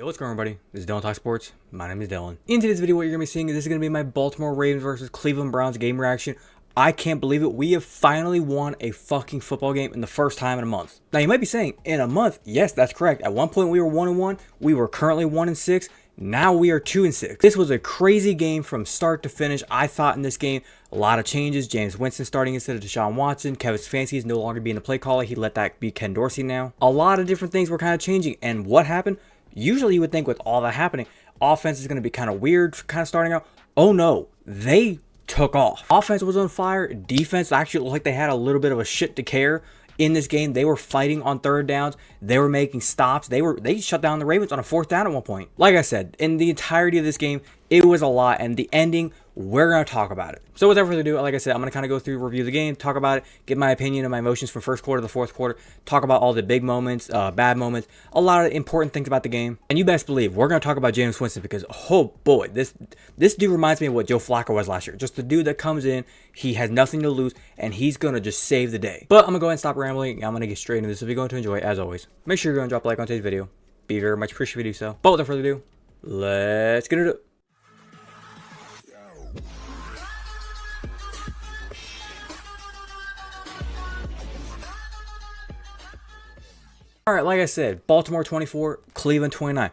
Yo, what's going on, everybody? This is Dylan Talk Sports. My name is Dylan. In today's video, what you're going to be seeing is this is going to be my Baltimore Ravens versus Cleveland Browns game reaction. I can't believe it. We have finally won a fucking football game in the first time in a month. Now, you might be saying, in a month? Yes, that's correct. At one point, we were 1-1. We were currently 1-6. Now we are 2-6. This was a crazy game from start to finish. I thought in this game, a lot of changes. Jameis Winston starting instead of Deshaun Watson. Kevin Stefanski is no longer being the play caller. He let that be Ken Dorsey now. A lot of different things were kind of changing. And what happened? Usually you would think with all that happening, offense is going to be kind of weird, kind of starting out. Oh no, they took off. Offense was on fire. Defense actually looked like they had a little bit of a shit to care in this game. They were fighting on third downs. They were making stops. They shut down the Ravens on a fourth down at one point. Like I said, in the entirety of this game, it was a lot. And the ending, we're going to talk about it. So without further ado, like I said, I'm going to kind of go through, review the game, talk about it, give my opinion and my emotions from first quarter to the fourth quarter, talk about all the big moments, bad moments, a lot of important things about the game. And you best believe we're going to talk about Jameis Winston because, oh boy, this dude reminds me of what Joe Flacco was last year. Just the dude that comes in, he has nothing to lose, and he's going to just save the day. But I'm going to go ahead and stop rambling. I'm going to get straight into this. If you're going to enjoy it, as always, make sure you're going to drop a like on today's video. Be very much appreciated if you do so. But without further ado, let's get into it. All right, like I said, Baltimore 24, Cleveland 29.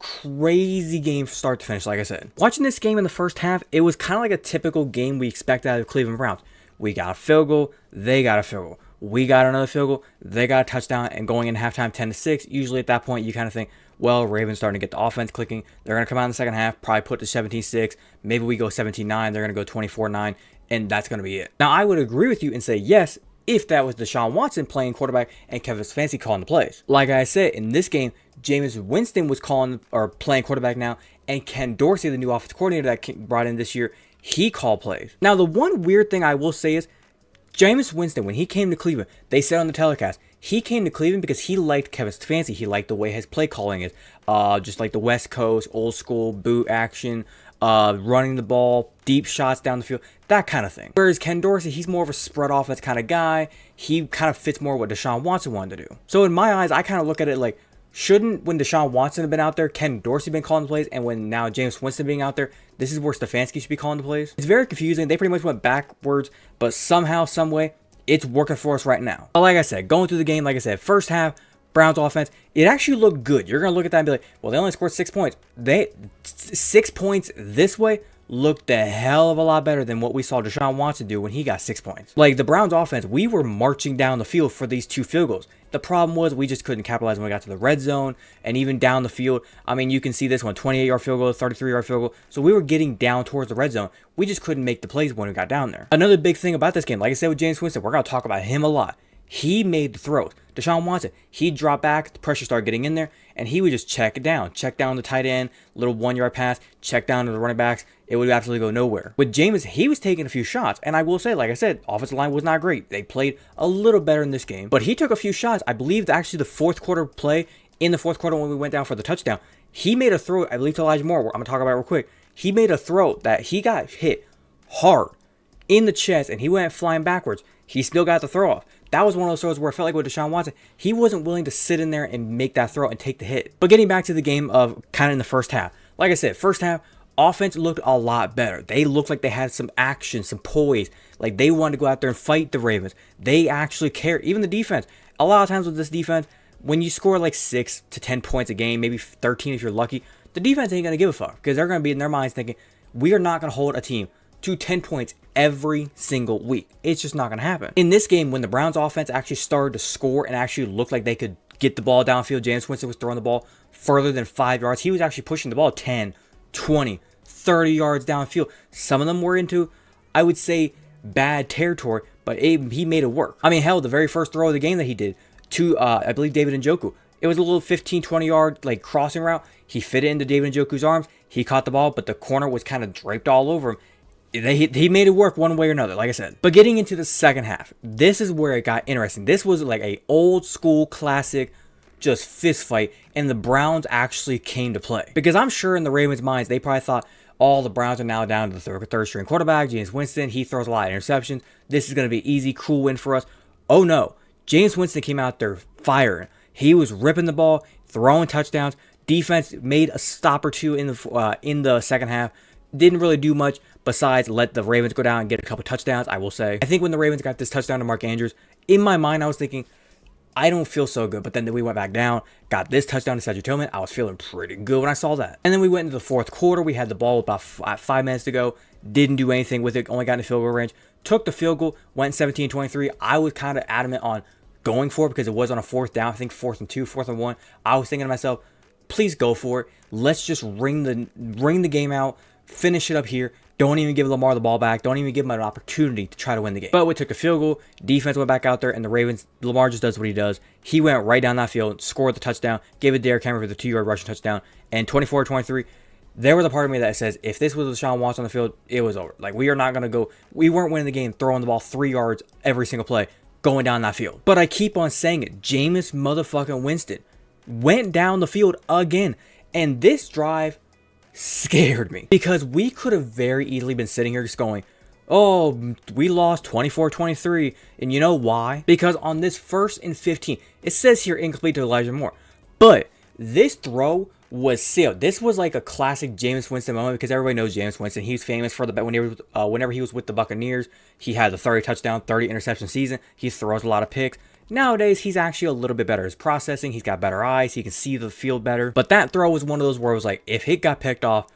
Crazy game from start to finish, like I said. Watching this game in the first half, it was kind of like a typical game we expect out of the Cleveland Browns. We got a field goal, they got a field goal. We got another field goal, they got a touchdown, and going in halftime 10-6, usually at that point you kind of think, well, Ravens starting to get the offense clicking. They're going to come out in the second half, probably put to 17-6. Maybe we go 17-9, they're going to go 24-9, and that's going to be it. Now, I would agree with you and say, yes, if that was Deshaun Watson playing quarterback and Kevin Stefanski calling the plays. Like I said, in this game, Jameis Winston was calling or playing quarterback now, and Ken Dorsey, the new offensive coordinator that brought in this year, he called plays. Now, the one weird thing I will say is, Jameis Winston, when he came to Cleveland, they said on the telecast, he came to Cleveland because he liked Kevin Stefanski. He liked the way his play calling is. Just like the West Coast, old school, boot action, running the ball, deep shots down the field, that kind of thing. Whereas Ken Dorsey, he's more of a spread offense kind of guy. He kind of fits more what Deshaun Watson wanted to do. So in my eyes, I kind of look at it like, shouldn't, when Deshaun Watson had been out there, Ken Dorsey been calling the plays, and when now Jameis Winston being out there, this is where Stefanski should be calling the plays? It's very confusing. They pretty much went backwards, but somehow, some way, it's working for us right now. But like I said, going through the game, like I said, first half, Browns offense, it actually looked good. You're going to look at that and be like, well, they only scored 6 points. 6 points this way looked a hell of a lot better than what we saw Deshaun Watson do when he got 6 points. Like the Browns offense, we were marching down the field for these 2 field goals. The problem was we just couldn't capitalize when we got to the red zone and even down the field. I mean, you can see this one, 28-yard field goal, 33-yard field goal. So we were getting down towards the red zone. We just couldn't make the plays when we got down there. Another big thing about this game, like I said with Jameis Winston, we're going to talk about him a lot. He made the throws. Deshaun Watson, he'd drop back, the pressure started getting in there, and he would just check down the tight end, little 1-yard pass, check down to the running backs. It would absolutely go nowhere. With Jameis, he was taking a few shots, and I will say, like I said, offensive line was not great. They played a little better in this game, but he took a few shots. I believe actually the fourth quarter play, in the fourth quarter when we went down for the touchdown, he made a throw, I believe to Elijah Moore, I'm going to talk about it real quick. He made a throw that he got hit hard in the chest, and he went flying backwards. He still got the throw off. That was one of those throws where I felt like with Deshaun Watson, he wasn't willing to sit in there and make that throw and take the hit. But getting back to the game of kind of in the first half, like I said, first half, offense looked a lot better. They looked like they had some action, some poise. Like they wanted to go out there and fight the Ravens. They actually cared. Even the defense. A lot of times with this defense, when you score like 6 to 10 points a game, maybe 13 if you're lucky, the defense ain't going to give a fuck because they're going to be in their minds thinking, we are not going to hold a team to 10 points every single week. It's just not going to happen. In this game, when the Browns offense actually started to score and actually looked like they could get the ball downfield, Jameis Winston was throwing the ball further than 5 yards. He was actually pushing the ball 10, 20, 30 yards downfield. Some of them were into, I would say, bad territory, but he made it work. I mean, hell, the very first throw of the game that he did to, I believe, David Njoku, it was a little 15, 20-yard like crossing route. He fit it into David Njoku's arms. He caught the ball, but the corner was kind of draped all over him. He made it work one way or another, like I said. But getting into the second half, this is where it got interesting. This was like a old school classic, just fist fight, and the Browns actually came to play. Because I'm sure in the Ravens' minds, they probably thought, all the Browns are now down to the third string quarterback, Jameis Winston. He throws a lot of interceptions. This is going to be an easy, cool win for us. Oh no, Jameis Winston came out there firing. He was ripping the ball, throwing touchdowns. Defense made a stop or two in the second half. Didn't really do much besides let the Ravens go down and get a couple touchdowns, I will say. I think when the Ravens got this touchdown to Mark Andrews, in my mind, I was thinking, I don't feel so good. But then we went back down, got this touchdown to Cedric Tillman. I was feeling pretty good when I saw that. And then we went into the fourth quarter. We had the ball about 5 minutes to go. Didn't do anything with it. Only got in the field goal range. Took the field goal. Went 17-23. I was kind of adamant on going for it because it was on a fourth down. I think 4th and 2, 4th and 1. I was thinking to myself, please go for it. Let's just ring the game out. Finish it up here. Don't even give Lamar the ball back. Don't even give him an opportunity to try to win the game. But we took a field goal. Defense went back out there, and the Ravens, Lamar just does what he does. He went right down that field, scored the touchdown, gave it to Derrick Henry for the 2-yard rushing touchdown, and 24-23. There was a part of me that says, if this was Deshaun Watson on the field, it was over. Like, we are not going to go. We weren't winning the game throwing the ball 3 yards every single play going down that field. But I keep on saying it. Jameis motherfucking Winston went down the field again. And this drive scared me because we could have very easily been sitting here just going, oh, we lost 24-23. And you know why? Because on this 1st and 15, it says here incomplete to Elijah Moore. But this throw was sealed. This was like a classic Jameis Winston moment because everybody knows Jameis Winston. He's famous for whenever he was with the Buccaneers, he had the 30 touchdown, 30 interception season. He throws a lot of picks. Nowadays, he's actually a little bit better. His processing, he's got better eyes. He can see the field better. But that throw was one of those where it was like, if it got picked off,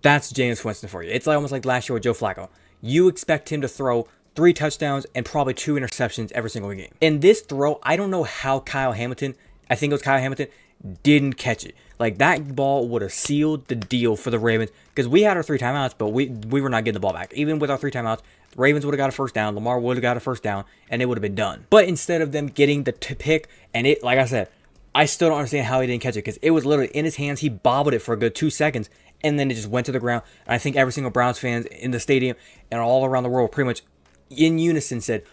that's Jameis Winston for you. It's like almost like last year with Joe Flacco. You expect him to throw 3 touchdowns and probably 2 interceptions every single game. In this throw, I don't know how Kyle Hamilton, I think it was Kyle Hamilton, didn't catch it. Like, that ball would have sealed the deal for the Ravens because we had our 3 timeouts, but we were not getting the ball back. Even with our 3 timeouts, the Ravens would have got a first down, Lamar would have got a first down, and it would have been done. But instead of them getting the pick, and it, like I said, I still don't understand how he didn't catch it because it was literally in his hands. He bobbled it for a good 2 seconds, and then it just went to the ground. And I think every single Browns fans in the stadium and all around the world pretty much in unison said,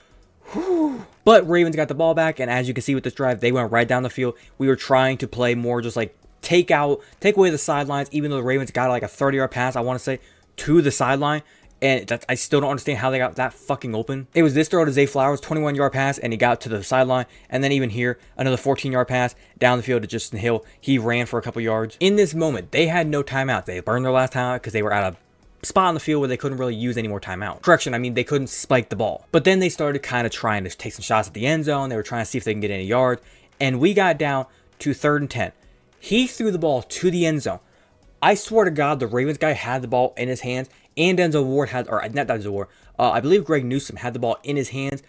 whew. But Ravens got the ball back, and as you can see with this drive, they went right down the field. We were trying to play more just like take away the sidelines, even though the Ravens got like a 30-yard pass, I want to say, to the sideline. And I still don't understand how they got that fucking open. It was this throw to Zay Flowers, 21-yard pass, and he got to the sideline. And then even here, another 14-yard pass down the field to Justin Hill. He ran for a couple yards. In this moment, they had no timeout. They burned their last timeout because they were at a spot on the field where they couldn't really use any more timeout. Correction, I mean, they couldn't spike the ball. But then they started kind of trying to take some shots at the end zone. They were trying to see if they can get any yards. And we got down to 3rd and 10. He threw the ball to the end zone. I swear to God, the Ravens guy had the ball in his hands, and Denzel Ward had, or not Denzel Ward, I believe Greg Newsome had the ball in his hands.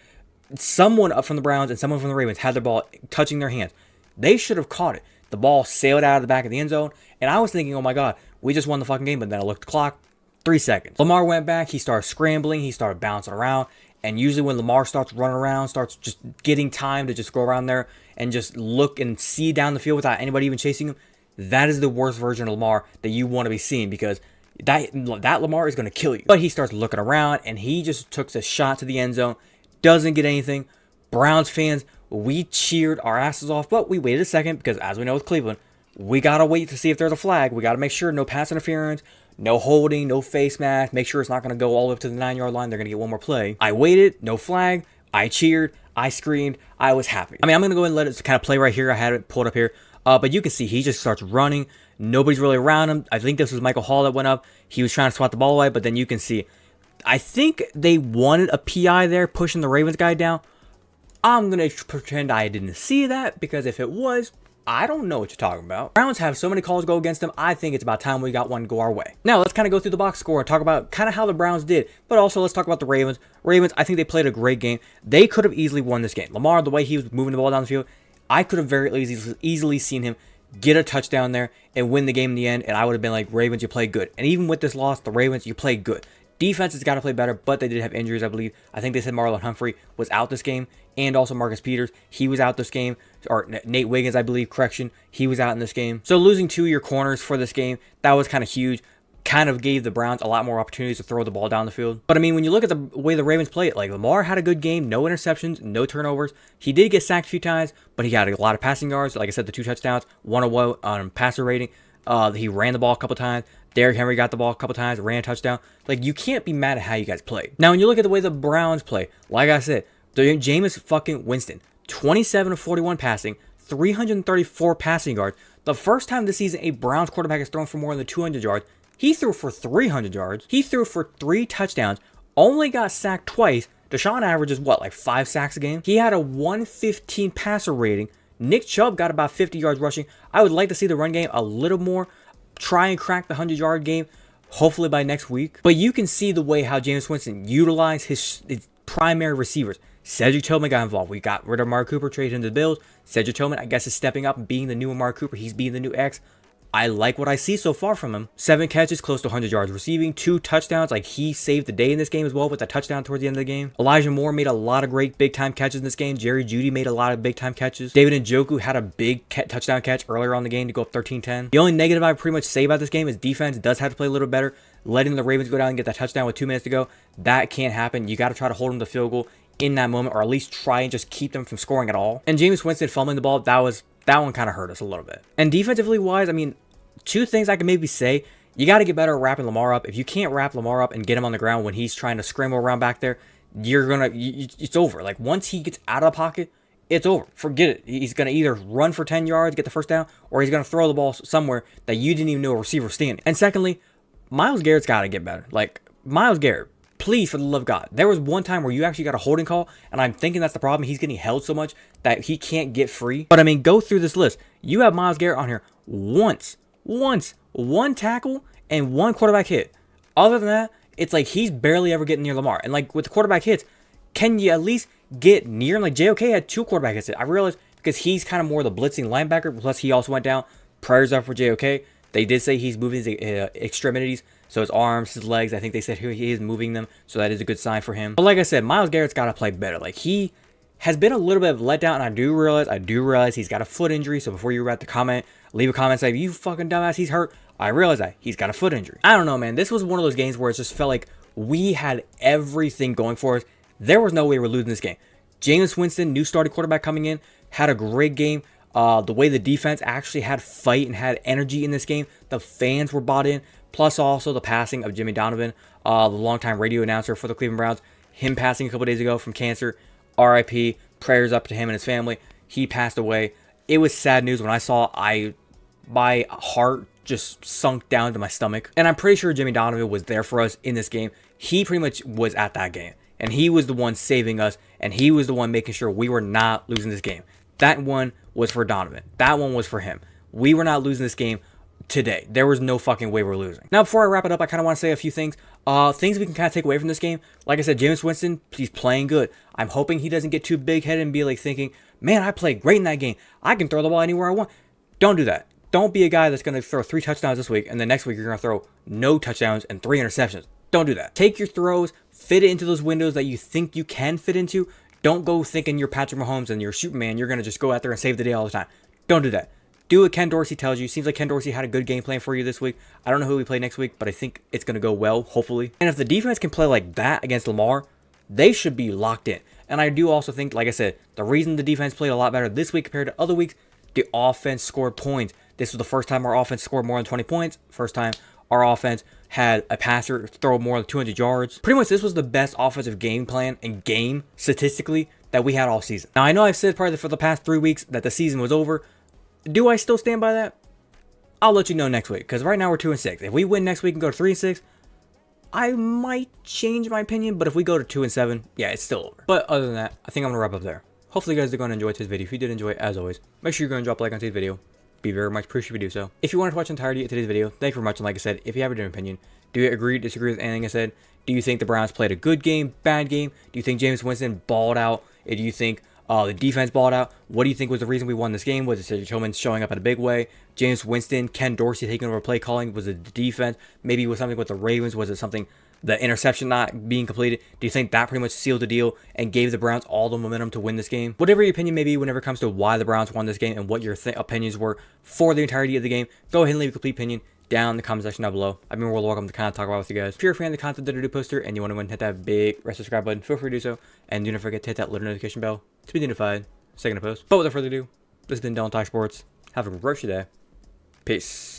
Someone up from the Browns and someone from the Ravens had the ball touching their hands. They should have caught it. The ball sailed out of the back of the end zone, and I was thinking, oh my God, we just won the fucking game. But then I looked at the clock, 3 seconds. Lamar went back. He started scrambling. He started bouncing around. And usually when Lamar starts running around, starts just getting time to just go around there and just look and see down the field without anybody even chasing him, that is the worst version of Lamar that you want to be seeing because that Lamar is going to kill you. But he starts looking around and he just took a shot to the end zone, doesn't get anything. Browns fans, we cheered our asses off, but we waited a second because as we know with Cleveland, we got to wait to see if there's a flag. We got to make sure no pass interference, no holding, no face mask, make sure it's not going to go all the way up to the 9-yard line. They're going to get one more play. I waited, no flag. I cheered, I screamed, I was happy. I mean, I'm going to go ahead and let it kind of play right here. I had it pulled up here. But you can see he just starts running. Nobody's really around him. I think this was Michael Hall that went up. He was trying to swat the ball away, but then you can see, I think they wanted a PI there, pushing the Ravens guy down. I'm going to pretend I didn't see that, because if it was, I don't know what you're talking about. Browns have so many calls go against them. I think it's about time we got one go our way. Now, let's kind of go through the box score and talk about kind of how the Browns did, but also let's talk about the Ravens. Ravens, I think they played a great game. They could have easily won this game. Lamar, the way he was moving the ball down the field, I could have very easily seen him get a touchdown there and win the game in the end, and I would have been like, Ravens, you played good. And even with this loss, the Ravens, you played good. Defense has got to play better, but they did have injuries, I believe. I think they said Marlon Humphrey was out this game, and also Marcus Peters. He was out this game. Or Nate Wiggins, I believe, correction. He was out in this game. So losing 2 of your corners for this game, that was kind of huge. Kind of gave the Browns a lot more opportunities to throw the ball down the field. But I mean, when you look at the way the Ravens played it, like Lamar had a good game, no interceptions, no turnovers. He did get sacked a few times, but he had a lot of passing yards. Like I said, the 2 touchdowns, 101 on passer rating. He ran the ball a couple times. Derrick Henry got the ball a couple times, ran a touchdown. Like, you can't be mad at how you guys played. Now, when you look at the way the Browns play, like I said, Jameis fucking Winston, 27 of 41 passing, 334 passing yards, The first time this season a Browns quarterback has thrown for more than 200 yards, he threw for 300 yards. He threw for 3 touchdowns, only got sacked twice. Deshaun averages what, like 5 sacks a game? He had a 115 passer rating. Nick Chubb got about 50 yards rushing. I would like to see the run game a little more. Try and crack the 100-yard game, hopefully by next week. But you can see the way how Jameis Winston utilized his primary receivers. Cedric Tillman got involved. We got rid of Amari Cooper, traded him to the Bills. Cedric Tillman, I guess, is stepping up and being the new Amari Cooper. He's being the new X. I like what I see so far from him. 7 catches, close to 100 yards receiving, 2 touchdowns. Like, he saved the day in this game as well with a touchdown towards the end of the game. Elijah Moore made a lot of great big-time catches in this game. Jerry Jeudy made a lot of big-time catches. David Njoku had a big touchdown catch earlier on the game to go up 13-10. The only negative I pretty much say about this game is defense does have to play a little better. Letting the Ravens go down and get that touchdown with 2 minutes to go, that can't happen. You got to try to hold them to field goal in that moment, or at least try and just keep them from scoring at all. And Jameis Winston fumbling the ball, that one kind of hurt us a little bit. And defensively wise, I mean, 2 things I can maybe say. You got to get better at wrapping Lamar up. If you can't wrap Lamar up and get him on the ground when he's trying to scramble around back there, it's over. Like, once he gets out of the pocket, it's over. Forget it. He's going to either run for 10 yards, get the first down, or he's going to throw the ball somewhere that you didn't even know a receiver was standing. And secondly, Myles Garrett's got to get better. Like, Myles Garrett, please, for the love of God. There was one time where you actually got a holding call, and I'm thinking that's the problem. He's getting held so much that he can't get free. But, I mean, go through this list. You have Myles Garrett on here once, 1 tackle, and 1 quarterback hit. Other than that, it's like he's barely ever getting near Lamar. And, like, with the quarterback hits, can you at least get near him? Like, JOK had 2 quarterback hits. I realized because he's kind of more the blitzing linebacker, plus he also went down. Prayers up for JOK. They did say he's moving his extremities, so his arms, his legs. I think they said he is moving them, so that is a good sign for him. But like I said, Myles Garrett's got to play better. Like, he has been a little bit of let down, and I do realize he's got a foot injury. So before you write the comment, leave a comment saying, "You fucking dumbass, he's hurt." I realize that he's got a foot injury. I don't know, man. This was one of those games where it just felt like we had everything going for us. There was no way we're losing this game. Jameis Winston, new starting quarterback coming in, had a great game. The way the defense actually had fight and had energy in this game, the fans were bought in, plus also the passing of Jimmy Donovan, the longtime radio announcer for the Cleveland Browns, him passing a couple days ago from cancer, RIP, prayers up to him and his family. He passed away. It was sad news when I saw my heart just sunk down to my stomach. And I'm pretty sure Jimmy Donovan was there for us in this game. He pretty much was at that game, and he was the one saving us, and he was the one making sure we were not losing this game. That one was for Donovan. That one was for him. We were not losing this game today. There was no fucking way we're losing. Now, before I wrap it up, I kind of want to say a few things. Things we can kind of take away from this game. Like I said, Jameis Winston, he's playing good. I'm hoping he doesn't get too big-headed and be like thinking, man, I played great in that game. I can throw the ball anywhere I want. Don't do that. Don't be a guy that's going to throw 3 touchdowns this week, and the next week you're going to throw no touchdowns and 3 interceptions. Don't do that. Take your throws, fit it into those windows that you think you can fit into. Don't go thinking you're Patrick Mahomes and you're Superman. You're going to just go out there and save the day all the time. Don't do that. Do what Ken Dorsey tells you. Seems like Ken Dorsey had a good game plan for you this week. I don't know who we play next week, but I think it's going to go well, hopefully. And if the defense can play like that against Lamar, they should be locked in. And I do also think, like I said, the reason the defense played a lot better this week compared to other weeks, the offense scored points. This was the first time our offense scored more than 20 points. First time our offense had a passer throw more than 200 yards. Pretty much this was the best offensive game plan and game statistically that we had all season. Now, I know I've said probably for the past 3 weeks that the season was over. Do I still stand by that? I'll let you know next week, because right now we're 2-6. If we win next week and go to 3-6, I might change my opinion, but if we go to 2-7, yeah, it's still over. But other than that, I think I'm going to wrap up there. Hopefully you guys are going to enjoy today's video. If you did enjoy it, as always, make sure you're going to drop a like on today's video. Be very much appreciated if you do so. If you want to watch the entirety of today's video, thank you very much. And like I said, if you have a different opinion, do you agree, disagree with anything I said? Do you think the Browns played a good game, bad game? Do you think Jameis Winston balled out? Do you think the defense balled out? What do you think was the reason we won this game? Was it Cedric Tillman showing up in a big way? Jameis Winston, Ken Dorsey taking over play calling? Was it the defense? Maybe it was something with the Ravens? Was it something, the interception not being completed? Do you think that pretty much sealed the deal and gave the Browns all the momentum to win this game? Whatever your opinion may be whenever it comes to why the Browns won this game and what your opinions were for the entirety of the game, go ahead and leave a complete opinion down in the comment section down below. I'd be more welcome to kind of talk about with you guys. If you're a fan of the content that I do poster and you want to go and hit that big red subscribe button, feel free to do so. And do not forget to hit that little notification bell to be notified second to post. But without further ado, this has been Dylan Talk Sports. Have a great day. Peace.